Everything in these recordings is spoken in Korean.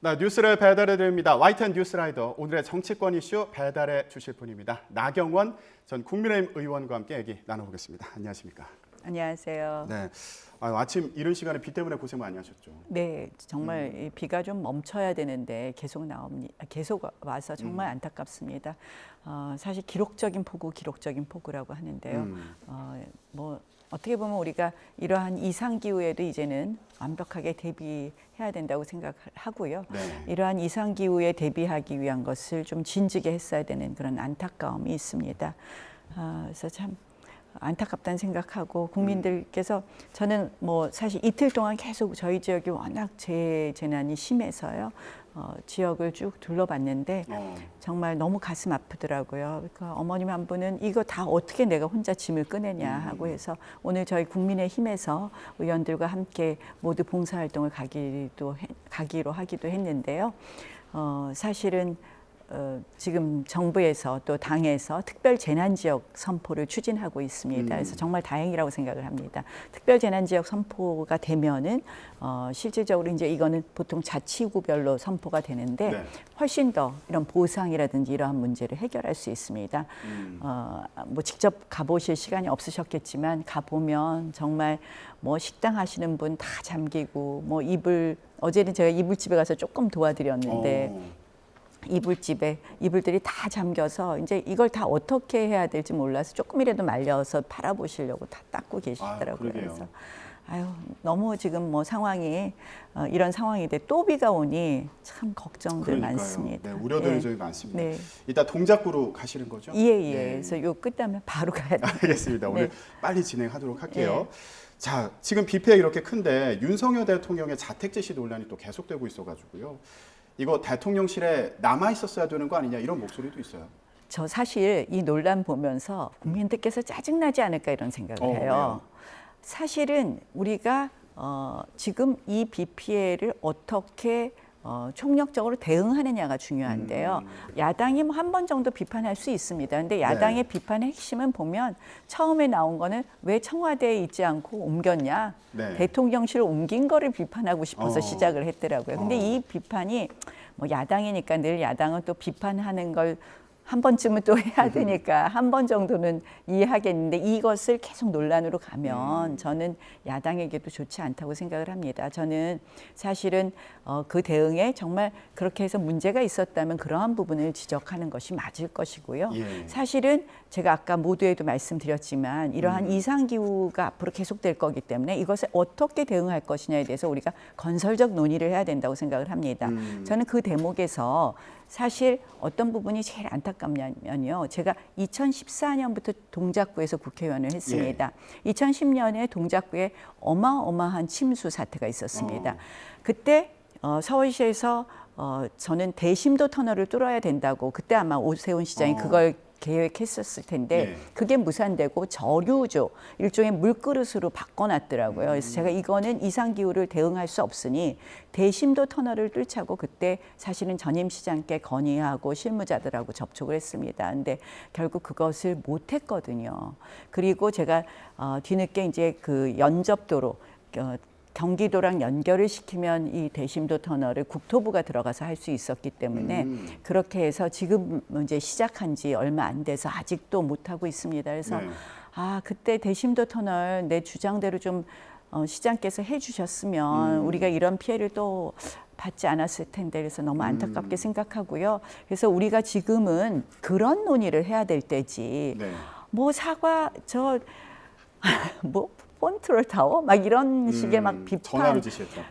네, 뉴스를 배달해 드립니다. YTN 뉴스라이더, 오늘의 정치권 이슈 배달해 주실 분입니다. 나경원 전 국민의힘 의원과 함께 얘기 나눠보겠습니다. 안녕하십니까? 안녕하세요. 네, 아침 이른 시간에 비 때문에 고생 많이 하셨죠? 네, 정말 이 비가 좀 멈춰야 되는데 계속 계속 와서 정말 안타깝습니다. 사실 기록적인 폭우라고 하는데요. 뭐 어떻게 보면 우리가 이러한 이상 기후에도 이제는 완벽하게 대비해야 된다고 생각하고요. 네. 이러한 이상 기후에 대비하기 위한 것을 좀 진즉에 했어야 되는 그런 안타까움이 있습니다. 그래서 참 안타깝다는 생각하고 국민들께서 저는 뭐 사실 이틀 동안 계속 저희 지역이 워낙 재난이 심해서요. 지역을 쭉 둘러봤는데 정말 너무 가슴 아프더라고요. 그러니까 어머님 한 분은 이거 다 어떻게 내가 혼자 짐을 꺼내냐 하고 해서 오늘 저희 국민의힘에서 의원들과 함께 모두 봉사활동을 가기로 하기도 했는데요. 사실은 지금 정부에서 또 당에서 특별 재난지역 선포를 추진하고 있습니다. 그래서 정말 다행이라고 생각을 합니다. 특별 재난지역 선포가 되면은 실질적으로 이제 이거는 보통 자치구별로 선포가 되는데 네. 훨씬 더 이런 보상이라든지 이러한 문제를 해결할 수 있습니다. 뭐 직접 가보실 시간이 없으셨겠지만 가보면 정말 뭐 식당 하시는 분 다 잠기고 뭐 어제는 제가 이불집에 가서 조금 도와드렸는데 이불들이 다 잠겨서 이제 이걸 다 어떻게 해야 될지 몰라서 조금이라도 말려서 팔아보시려고 다 닦고 계시더라고요. 그래서 너무 지금 뭐 상황이 이런 상황인데 또 비가 오니 참 걱정들 그러니까요. 많습니다. 네, 우려들이 저희 많습니다. 네. 이따 동작구로 가시는 거죠? 예. 네. 그래서 요 끝나면 바로 가야 돼요. 알겠습니다. 오늘 네. 빨리 진행하도록 할게요. 자, 지금 비 피해 이렇게 큰데 윤석열 대통령의 자택 제시 논란이 또 계속되고 있어가지고요. 이거 대통령실에 남아 있었어야 되는 거 아니냐 이런 목소리도 있어요. 저 사실 이 논란 보면서 국민들께서 짜증나지 않을까 이런 생각을 해요. 사실은 우리가 지금 이 비 피해를 어떻게 총력적으로 대응하느냐가 중요한데요. 야당이 뭐 한 번 정도 비판할 수 있습니다. 근데 야당의 비판의 핵심은 보면 처음에 나온 거는 왜 청와대에 있지 않고 옮겼냐. 네. 대통령실을 옮긴 거를 비판하고 싶어서 시작을 했더라고요. 근데 이 비판이 뭐 야당이니까 늘 야당은 또 비판하는 걸 한 번쯤은 또 해야 되니까 한 번 정도는 이해하겠는데 이것을 계속 논란으로 가면 저는 야당에게도 좋지 않다고 생각을 합니다. 저는 사실은 그 대응에 정말 그렇게 해서 문제가 있었다면 그러한 부분을 지적하는 것이 맞을 것이고요. 사실은 제가 아까 모두에도 말씀드렸지만 이러한 이상기후가 앞으로 계속될 거기 때문에 이것을 어떻게 대응할 것이냐에 대해서 우리가 건설적 논의를 해야 된다고 생각을 합니다. 저는 그 대목에서 사실 어떤 부분이 제일 안타깝냐면요. 제가 2014년부터 동작구에서 국회의원을 했습니다. 2010년에 동작구에 어마어마한 침수 사태가 있었습니다. 그때 서울시에서 저는 대심도 터널을 뚫어야 된다고 그때 아마 오세훈 시장이 그걸 계획했었을 텐데 그게 무산되고 저류조 일종의 물그릇으로 바꿔놨더라고요. 그래서 제가 이거는 이상기후를 대응할 수 없으니 대심도 터널을 뚫자고 그때 사실은 전임 시장께 건의하고 실무자들하고 접촉을 했습니다. 근데 결국 그것을 못했거든요. 그리고 제가 뒤늦게 이제 그 연접도로 경기도랑 연결을 시키면 이 대심도 터널을 국토부가 들어가서 할 수 있었기 때문에 그렇게 해서 지금 이제 시작한 지 얼마 안 돼서 아직도 못 하고 있습니다. 그래서 그때 대심도 터널 내 주장대로 좀 시장께서 해주셨으면 우리가 이런 피해를 또 받지 않았을 텐데 그래서 너무 안타깝게 생각하고요. 그래서 우리가 지금은 그런 논의를 해야 될 때지. 뭐 사과 뭐 폰트롤 타워 막 이런 식의 막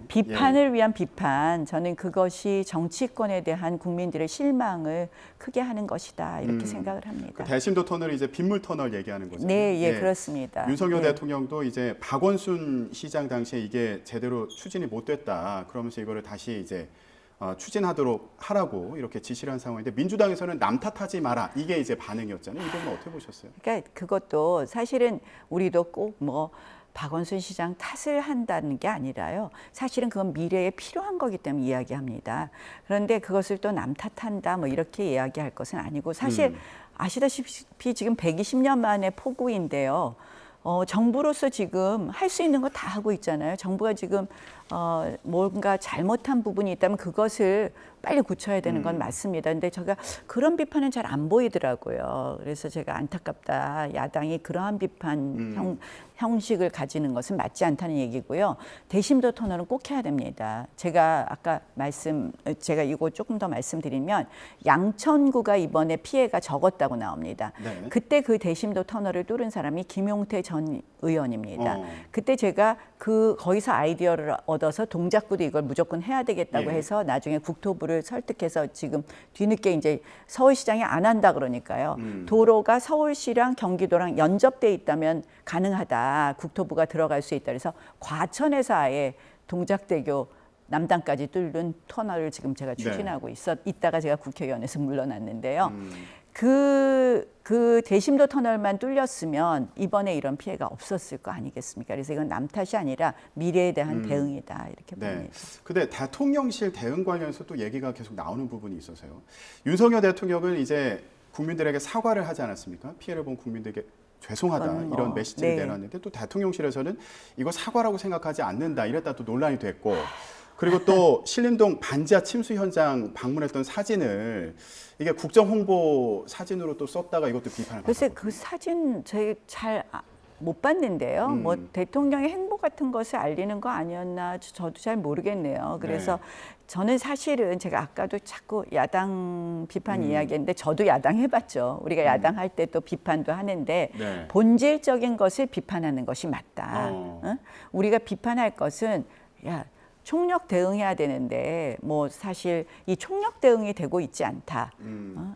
비판을 위한 비판 저는 그것이 정치권에 대한 국민들의 실망을 크게 하는 것이다 이렇게 생각을 합니다. 그 대심도 터널이 이제 빗물 터널 얘기하는 거죠. 네, 그렇습니다. 윤석열 대통령도 이제 박원순 시장 당시에 이게 제대로 추진이 못 됐다. 그러면서 이거를 다시 이제 추진하도록 하라고 이렇게 지시를 한 상황인데 민주당에서는 남 탓하지 마라 이게 이제 반응이었잖아요. 이 부분 어떻게 보셨어요? 그러니까 그것도 사실은 우리도 꼭 뭐 박원순 시장 탓을 한다는 게 아니라요. 사실은 그건 미래에 필요한 거기 때문에 이야기합니다. 그런데 그것을 또 남 탓한다 뭐 이렇게 이야기할 것은 아니고 사실 아시다시피 지금 120년 만에 폭우인데요. 정부로서 지금 할 수 있는 거 다 하고 있잖아요. 정부가 지금 뭔가 잘못한 부분이 있다면 그것을 빨리 고쳐야 되는 건 맞습니다. 근데 제가 그런 비판은 잘 안 보이더라고요. 그래서 제가 안타깝다. 야당이 그러한 비판 형식을 가지는 것은 맞지 않다는 얘기고요. 대심도 터널은 꼭 해야 됩니다. 제가 아까 제가 이거 조금 더 말씀드리면 양천구가 이번에 피해가 적었다고 나옵니다. 네. 그때 그 대심도 터널을 뚫은 사람이 김용태 전 의원입니다. 그때 제가 거기서 아이디어를 얻어서 동작구도 이걸 무조건 해야 되겠다고 예. 해서 나중에 국토부를 설득해서 지금 뒤늦게 이제 서울시장이 안 한다 그러니까요. 도로가 서울시랑 경기도랑 연접돼 있다면 가능하다. 국토부가 들어갈 수 있다. 그래서 과천에서 아예 동작대교 남단까지 뚫는 터널을 지금 제가 추진하고 있다가 제가 국회의원에서 물러났는데요. 그 대심도 터널만 뚫렸으면 이번에 이런 피해가 없었을 거 아니겠습니까? 그래서 이건 남 탓이 아니라 미래에 대한 대응이다 이렇게 네. 봅니다. 근데 대통령실 대응 관련해서 또 얘기가 계속 나오는 부분이 있어서요. 윤석열 대통령은 이제 국민들에게 사과를 하지 않았습니까? 피해를 본 국민들에게 죄송하다 이런 메시지를 내놨는데 또 대통령실에서는 이거 사과라고 생각하지 않는다 이랬다 또 논란이 됐고 그리고 또 신림동 반지하 침수 현장 방문했던 사진을 이게 국정 홍보 사진으로 또 썼다가 이것도 비판을 글쎄 받았거든요. 그 사진 저희 잘 못 봤는데요. 뭐 대통령의 행보 같은 것을 알리는 거 아니었나 저도 잘 모르겠네요. 그래서 저는 사실은 제가 아까도 자꾸 야당 비판 이야기했는데 저도 야당 해봤죠. 우리가 야당 할 때 또 비판도 하는데 네. 본질적인 것을 비판하는 것이 맞다. 응? 우리가 비판할 것은 총력 대응해야 되는데 뭐 사실 이 총력 대응이 되고 있지 않다.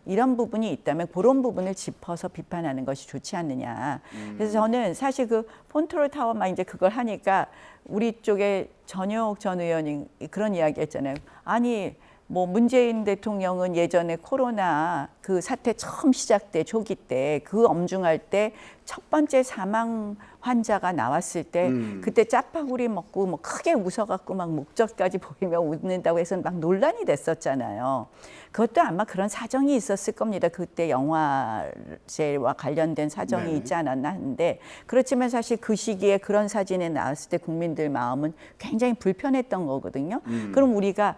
이런 부분이 있다면 그런 부분을 짚어서 비판하는 것이 좋지 않느냐. 그래서 저는 사실 그 폰트롤 타워만 이제 그걸 하니까 우리 쪽에 전효옥 전 의원이 그런 이야기 했잖아요. 아니 뭐 문재인 대통령은 예전에 코로나 그 사태 처음 시작돼 초기 때 그 엄중할 때 첫 번째 사망 환자가 나왔을 때 그때 짜파구리 먹고 뭐 크게 웃어갖고 막 목젖까지 보이며 웃는다고 해서 막 논란이 됐었잖아요. 그것도 아마 그런 사정이 있었을 겁니다. 그때 영화제와 관련된 사정이 있지 않았나 하는데 그렇지만 사실 그 시기에 그런 사진이 나왔을 때 국민들 마음은 굉장히 불편했던 거거든요. 그럼 우리가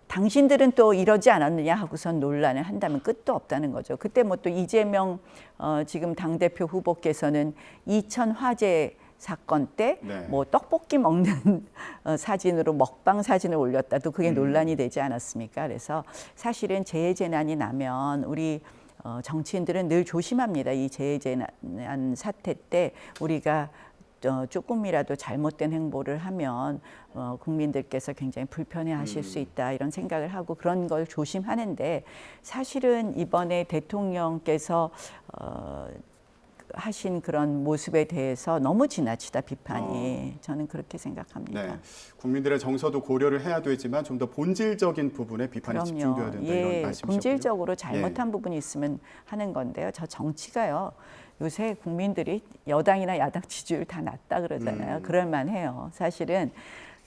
당신들은 또 이러지 않았느냐 하고선 논란을 한다면 끝도 없다는 거죠. 그때 뭐 또 이재명 지금 당대표 후보께서는 이천 화재 사건 때 뭐 떡볶이 먹는 사진으로 먹방 사진을 올렸다도 그게 논란이 되지 않았습니까? 그래서 사실은 재해재난이 나면 우리 정치인들은 늘 조심합니다. 이 재해재난 사태 때 우리가 조금이라도 잘못된 행보를 하면 국민들께서 굉장히 불편해하실 수 있다 이런 생각을 하고 그런 걸 조심하는데 사실은 이번에 대통령께서 하신 그런 모습에 대해서 너무 지나치다 비판이 저는 그렇게 생각합니다. 네. 국민들의 정서도 고려를 해야 되지만 좀 더 본질적인 부분에 비판이 집중되어야 된다 이런 말씀이셨군요. 본질적으로 잘못한 부분이 있으면 하는 건데요. 저 정치가요. 요새 국민들이 여당이나 야당 지지율 다 낮다 그러잖아요. 그럴만해요. 사실은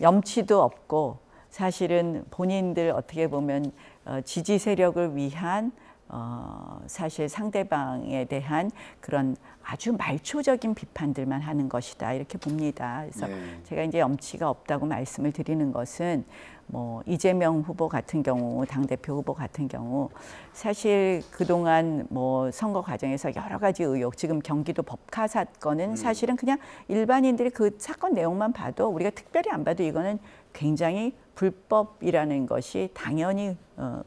염치도 없고 사실은 본인들 어떻게 보면 지지 세력을 위한 사실 상대방에 대한 그런 아주 말초적인 비판들만 하는 것이다 이렇게 봅니다. 그래서 제가 이제 염치가 없다고 말씀을 드리는 것은 뭐 이재명 후보 같은 경우 당대표 후보 같은 경우 사실 그동안 뭐 선거 과정에서 여러 가지 의혹 지금 경기도 법카 사건은 사실은 그냥 일반인들이 그 사건 내용만 봐도 우리가 특별히 안 봐도 이거는 굉장히 불법이라는 것이 당연히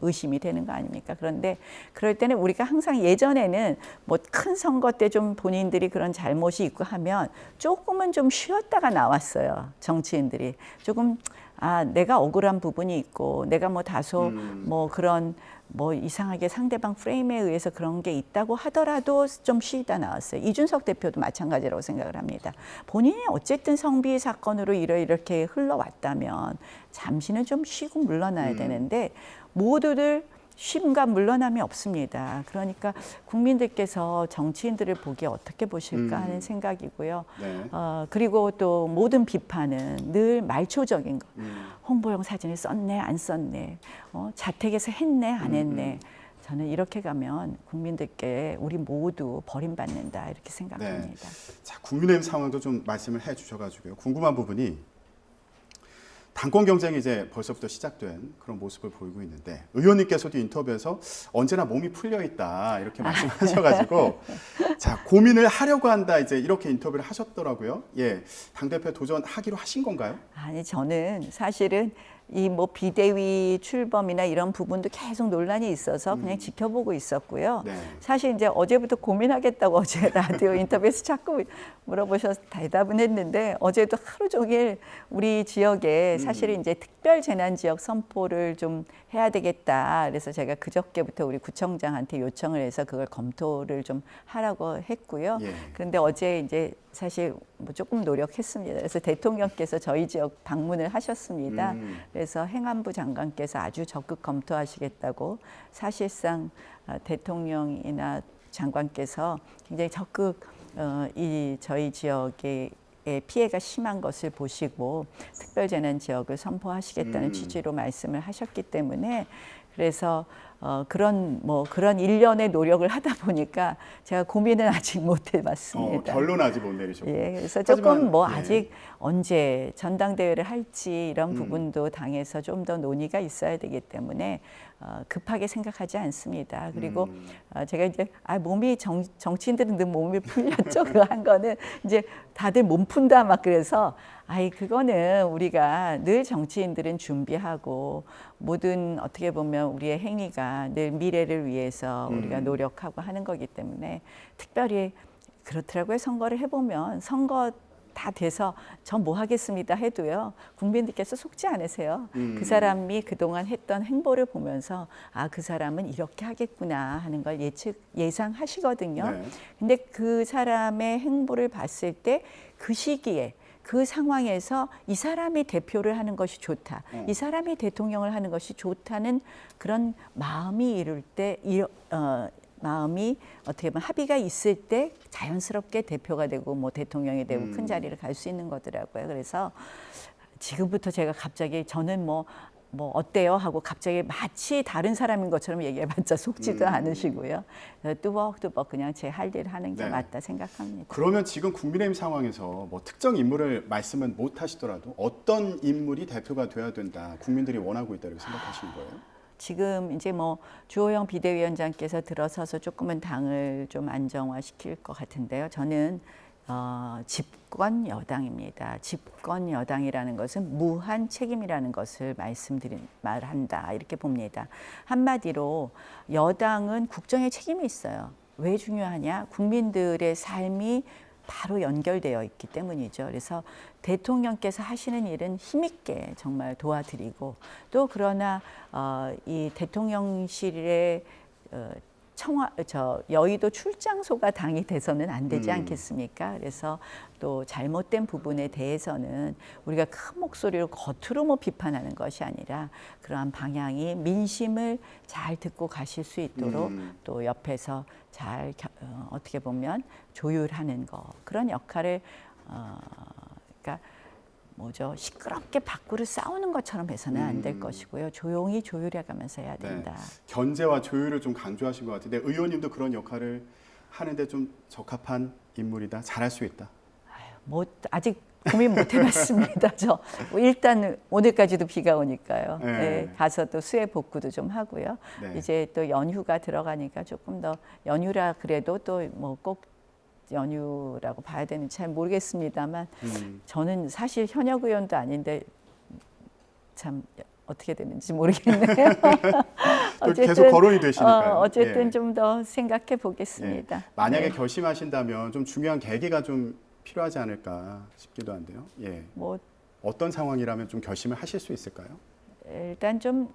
의심이 되는 거 아닙니까? 그런데 그럴 때는 우리가 항상 예전에는 뭐 큰 선거 때 좀 본인들이 그런 잘못이 있고 하면 조금은 좀 쉬었다가 나왔어요. 정치인들이 조금 내가 억울한 부분이 있고 내가 뭐 다소 뭐 그런 뭐 이상하게 상대방 프레임에 의해서 그런 게 있다고 하더라도 좀 쉬다 나왔어요. 이준석 대표도 마찬가지라고 생각을 합니다. 본인이 어쨌든 성비 사건으로 이렇게 흘러왔다면 잠시는 좀 쉬고 물러나야 되는데 모두들 쉼과 물러남이 없습니다. 그러니까 국민들께서 정치인들을 보기에 어떻게 보실까 하는 생각이고요. 그리고 또 모든 비판은 늘 말초적인 거. 홍보용 사진을 썼네 안 썼네. 자택에서 했네 안 했네. 저는 이렇게 가면 국민들께 우리 모두 버림받는다 이렇게 생각합니다. 자, 국민의힘 상황도 좀 말씀을 해주셔가지고요. 궁금한 부분이 당권 경쟁이 이제 벌써부터 시작된 그런 모습을 보이고 있는데 의원님께서도 인터뷰에서 언제나 몸이 풀려 있다 이렇게 말씀하셔가지고 자 고민을 하려고 한다 이제 이렇게 인터뷰를 하셨더라고요. 예, 당 대표 도전하기로 하신 건가요? 아니 저는 사실은 이 뭐 비대위 출범이나 이런 부분도 계속 논란이 있어서 그냥 지켜보고 있었고요. 네. 사실 이제 어제부터 고민하겠다고 어제 라디오 인터뷰에서 자꾸 물어보셔서 대답은 했는데 어제도 하루 종일 우리 지역에 사실은 이제 특별 재난 지역 선포를 좀 해야 되겠다. 그래서 제가 그저께부터 우리 구청장한테 요청을 해서 그걸 검토를 좀 하라고 했고요. 예. 그런데 어제 이제 사실 뭐 조금 노력했습니다. 그래서 대통령께서 저희 지역 방문을 하셨습니다. 그래서 행안부 장관께서 아주 적극 검토하시겠다고 사실상 대통령이나 장관께서 굉장히 적극 이 저희 지역의 피해가 심한 것을 보시고 특별재난 지역을 선포하시겠다는 취지로 말씀을 하셨기 때문에 그래서 그런 일련의 노력을 하다 보니까 제가 고민은 아직 못 해봤습니다. 결론 아직 못 내리셨고. 예, 그래서 조금 예. 아직 언제 전당대회를 할지 이런 부분도 당에서 좀 더 논의가 있어야 되기 때문에 급하게 생각하지 않습니다. 그리고 제가 이제 몸이 정치인들은 늘 몸이 풀렸죠. 그 한 거는 이제 다들 몸 푼다 막 그래서 그거는 우리가 늘 정치인들은 준비하고 모든 어떻게 보면 우리의 행위가 늘 미래를 위해서 우리가 노력하고 하는 거기 때문에 특별히 그렇더라고요. 선거를 해보면 선거 다 돼서 저 뭐 하겠습니다 해도요. 국민들께서 속지 않으세요. 그 사람이 그동안 했던 행보를 보면서 그 사람은 이렇게 하겠구나 하는 걸 예상하시거든요. 네. 근데 그 사람의 행보를 봤을 때 그 시기에 그 상황에서 이 사람이 대표를 하는 것이 좋다. 이 사람이 대통령을 하는 것이 좋다는 그런 마음이 이룰 때 마음이 어떻게 보면 합의가 있을 때 자연스럽게 대표가 되고 뭐 대통령이 되고 큰 자리를 갈 수 있는 거더라고요. 그래서 지금부터 제가 갑자기 저는 뭐 어때요? 하고 갑자기 마치 다른 사람인 것처럼 얘기해봤자 속지도 않으시고요. 뚜벅뚜벅 그냥 제 할 일 하는 게 네. 맞다 생각합니다. 그러면 지금 국민의힘 상황에서 뭐 특정 인물을 말씀은 못 하시더라도 어떤 인물이 대표가 돼야 된다. 국민들이 원하고 있다 이렇게 생각하시는 거예요? 지금 이제 뭐 주호영 비대위원장께서 들어서서 조금은 당을 좀 안정화시킬 것 같은데요. 저는 집권 여당입니다. 집권 여당이라는 것은 무한 책임이라는 것을 말한다 이렇게 봅니다. 한마디로 여당은 국정에 책임이 있어요. 왜 중요하냐? 국민들의 삶이 바로 연결되어 있기 때문이죠. 그래서 대통령께서 하시는 일은 힘있게 정말 도와드리고 또 그러나 이 대통령실의 여의도 출장소가 당이 돼서는 안 되지 않겠습니까? 그래서 또 잘못된 부분에 대해서는 우리가 큰 목소리로 겉으로 뭐 비판하는 것이 아니라 그러한 방향이 민심을 잘 듣고 가실 수 있도록 또 옆에서 잘 어떻게 보면 조율하는 거 그런 역할을 그러니까 시끄럽게 밖으로 싸우는 것처럼 해서는 안 될 것이고요. 조용히 조율해가면서 해야 된다. 네. 견제와 조율을 좀 강조하신 것 같은데 의원님도 그런 역할을 하는데 좀 적합한 인물이다. 잘할 수 있다. 아직 고민 못 해봤습니다. 일단 오늘까지도 비가 오니까요. 네. 네, 가서 또 수해 복구도 좀 하고요. 네. 이제 또 연휴가 들어가니까 조금 더 연휴라 그래도 또 꼭 연휴라고 봐야 되는지 잘 모르겠습니다만 저는 사실 현역 의원도 아닌데 참 어떻게 되는지 모르겠네요. 계속 거론이 되시니까요. 어쨌든 예. 좀 더 생각해 보겠습니다. 예. 만약에 네. 결심하신다면 좀 중요한 계기가 좀 필요하지 않을까 싶기도 한데요. 예. 어떤 상황이라면 좀 결심을 하실 수 있을까요? 일단 좀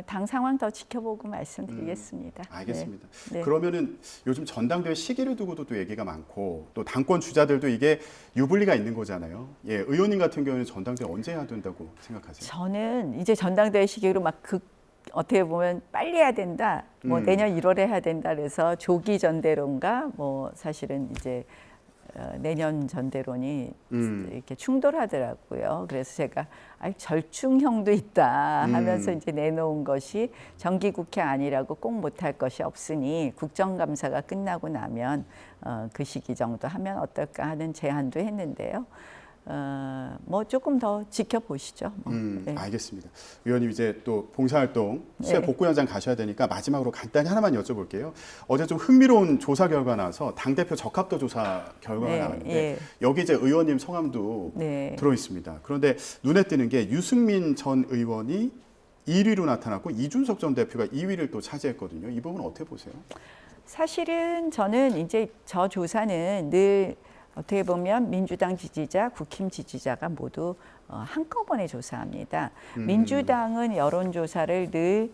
당 상황 더 지켜보고 말씀드리겠습니다. 알겠습니다. 네. 그러면은 요즘 전당대회 시기를 두고도 또 얘기가 많고 또 당권 주자들도 이게 유불리가 있는 거잖아요. 예, 의원님 같은 경우는 전당대회 언제 해야 된다고 생각하세요? 저는 이제 전당대회 시기로 어떻게 보면 빨리 해야 된다. 내년 1월에 해야 된다. 그래서 조기 전대론가 사실은 이제 내년 전대론이 음. 이렇게 충돌하더라고요. 그래서 제가 절충형도 있다 하면서 이제 내놓은 것이 정기국회 아니라고 꼭 못할 것이 없으니 국정감사가 끝나고 나면 그 시기 정도 하면 어떨까 하는 제안도 했는데요. 뭐 조금 더 지켜보시죠. 뭐. 네. 알겠습니다. 의원님 이제 또 봉사활동 수해 복구 현장 가셔야 되니까 마지막으로 간단히 하나만 여쭤볼게요. 어제 좀 흥미로운 조사 결과 나서 당대표 적합도 조사 결과가 네, 나왔는데 예. 여기 이제 의원님 성함도 네. 들어 있습니다. 그런데 눈에 띄는 게 유승민 전 의원이 1위로 나타났고 이준석 전 대표가 2위를 또 차지했거든요. 이 부분은 어떻게 보세요? 사실은 저는 이제 저 조사는 늘 어떻게 보면 민주당 지지자, 국힘 지지자가 모두 한꺼번에 조사합니다. 민주당은 여론조사를 늘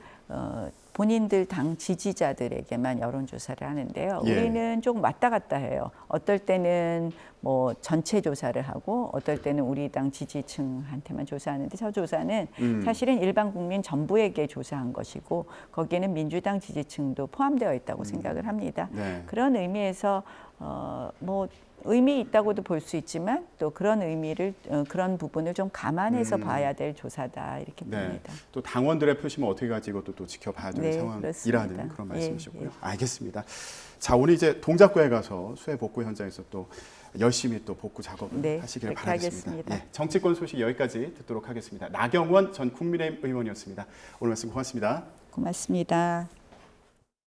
본인들 당 지지자들에게만 여론조사를 하는데요. 예. 우리는 조금 왔다 갔다 해요. 어떨 때는 뭐 전체 조사를 하고 어떨 때는 우리 당 지지층한테만 조사하는데 저 조사는 사실은 일반 국민 전부에게 조사한 것이고 거기에는 민주당 지지층도 포함되어 있다고 생각을 합니다. 네. 그런 의미에서 뭐 의미 있다고도 볼 수 있지만 또 그런 의미를 그런 부분을 좀 감안해서 봐야 될 조사다 이렇게 네. 봅니다. 또 당원들의 표심은 어떻게 갈지 이것도 또 지켜봐야 되는 네, 상황이라는 그렇습니다. 그런 예, 말씀이시고요. 예. 알겠습니다. 자, 오늘 이제 동작구에 가서 수해 복구 현장에서 또 열심히 또 복구 작업을 네, 하시길 그렇게 바라겠습니다. 하겠습니다. 예, 정치권 소식 여기까지 듣도록 하겠습니다. 나경원 전 국민의힘 의원이었습니다. 오늘 말씀 고맙습니다. 고맙습니다.